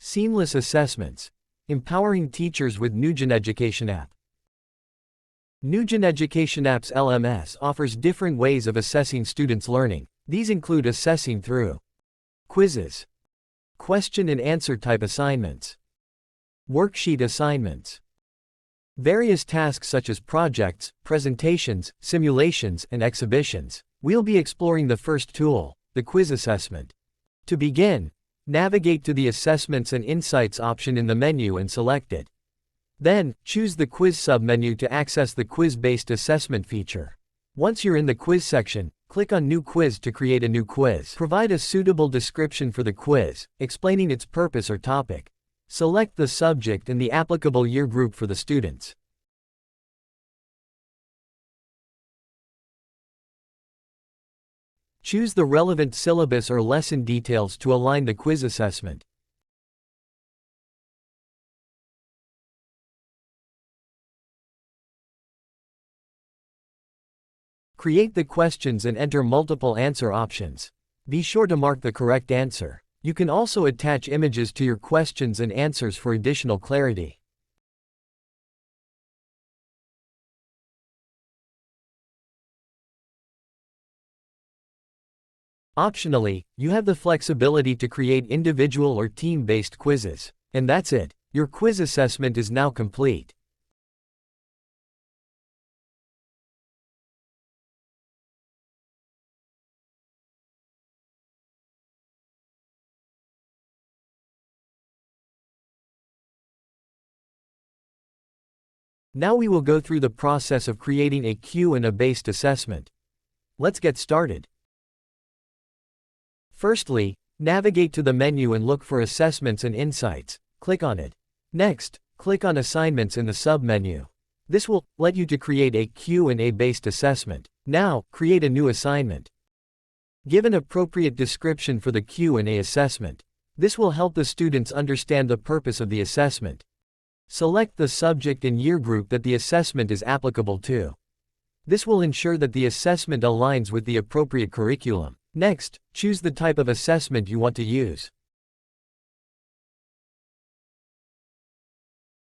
Seamless assessments. Empowering teachers with Negeneducationapp. Negeneducationapp's LMS offers different ways of assessing students' learning. These include assessing through quizzes, question and answer type assignments, worksheet assignments, various tasks such as projects, presentations, simulations, and exhibitions. We'll be exploring the first tool, the quiz assessment. To begin, navigate to the Assessments and Insights option in the menu and select it. Then, choose the Quiz submenu to access the quiz-based assessment feature. Once you're in the quiz section, click on New Quiz to create a new quiz. Provide a suitable description for the quiz, explaining its purpose or topic. Select the subject and the applicable year group for the students. Choose the relevant syllabus or lesson details to align the quiz assessment. Create the questions and enter multiple answer options. Be sure to mark the correct answer. You can also attach images to your questions and answers for additional clarity. Optionally, you have the flexibility to create individual or team-based quizzes. And that's it. Your quiz assessment is now complete. Now we will go through the process of creating a Q&A-based assessment. Let's get started. Firstly, navigate to the menu and look for Assessments and Insights. Click on it. Next, click on Assignments in the sub-menu. This will let you to create a Q&A-based assessment. Now, create a new assignment. Give an appropriate description for the Q&A assessment. This will help the students understand the purpose of the assessment. Select the subject and year group that the assessment is applicable to. This will ensure that the assessment aligns with the appropriate curriculum. Next, choose the type of assessment you want to use.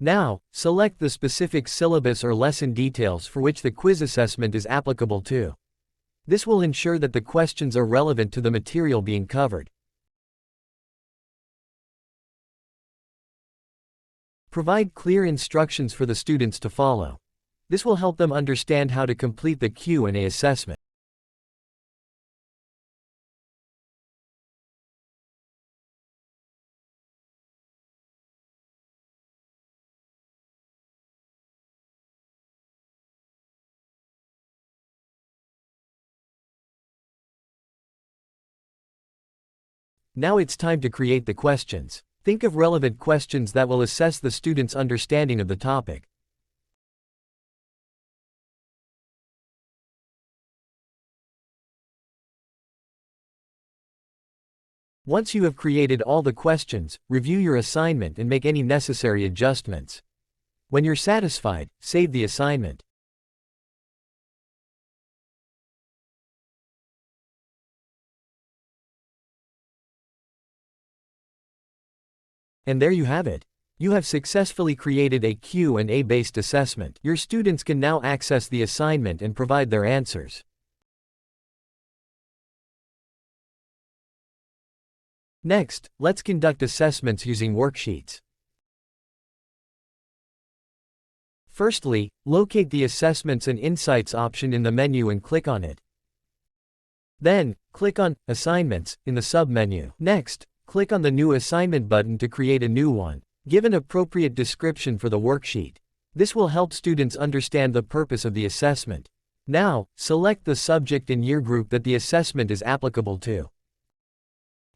Now, select the specific syllabus or lesson details for which the quiz assessment is applicable to. This will ensure that the questions are relevant to the material being covered. Provide clear instructions for the students to follow. This will help them understand how to complete the Q&A assessment. Now it's time to create the questions. Think of relevant questions that will assess the student's understanding of the topic. Once you have created all the questions, review your assignment and make any necessary adjustments. When you're satisfied, save the assignment. And there you have it. You have successfully created a Q&A-based assessment. Your students can now access the assignment and provide their answers. Next, let's conduct assessments using worksheets. Firstly, locate the Assessments and Insights option in the menu and click on it. Then, click on Assignments in the sub-menu. Next, click on the New Assignment button to create a new one. Give an appropriate description for the worksheet. This will help students understand the purpose of the assessment. Now, select the subject and year group that the assessment is applicable to.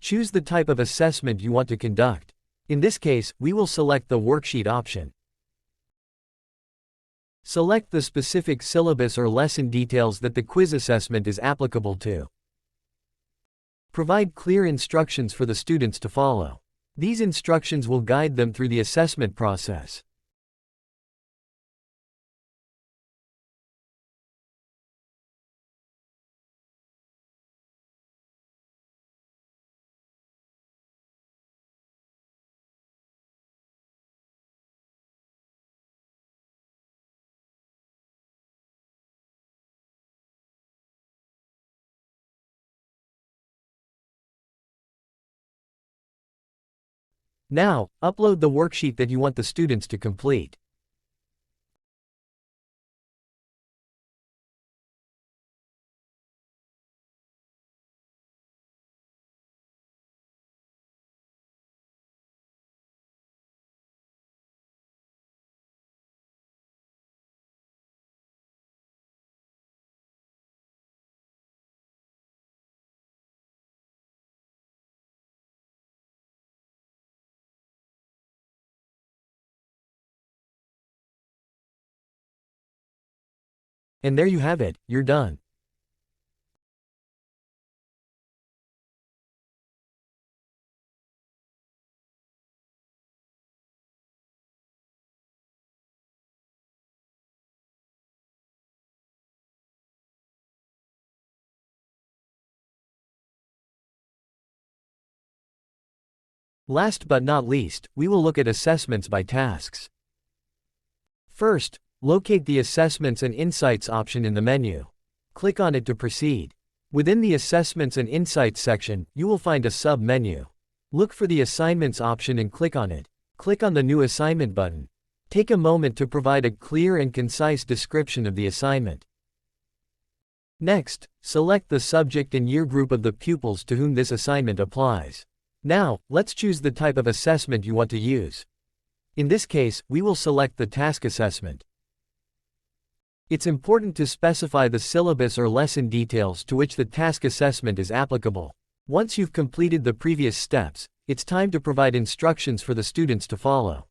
Choose the type of assessment you want to conduct. In this case, we will select the worksheet option. Select the specific syllabus or lesson details that the quiz assessment is applicable to. Provide clear instructions for the students to follow. These instructions will guide them through the assessment process. Now, upload the worksheet that you want the students to complete. And there you have it, you're done. Last but not least, we will look at assessments by tasks. First, locate the Assessments and Insights option in the menu. Click on it to proceed. Within the Assessments and Insights section, you will find a sub-menu. Look for the Assignments option and click on it. Click on the New Assignment button. Take a moment to provide a clear and concise description of the assignment. Next, select the subject and year group of the pupils to whom this assignment applies. Now, let's choose the type of assessment you want to use. In this case, we will select the task assessment. It's important to specify the syllabus or lesson details to which the task assessment is applicable. Once you've completed the previous steps, it's time to provide instructions for the students to follow.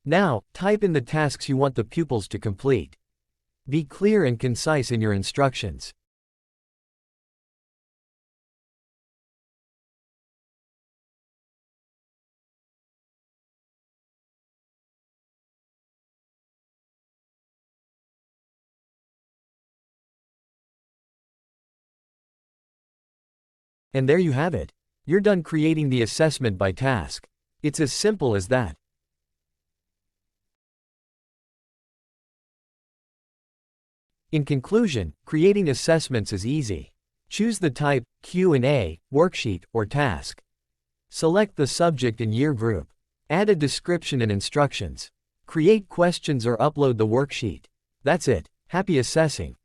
Now, type in the tasks you want the pupils to complete. Be clear and concise in your instructions. And there you have it. You're done creating the assessment by task. It's as simple as that. In conclusion, creating assessments is easy. Choose the type, Q&A, worksheet, or task. Select the subject and year group. Add a description and instructions. Create questions or upload the worksheet. That's it. Happy assessing!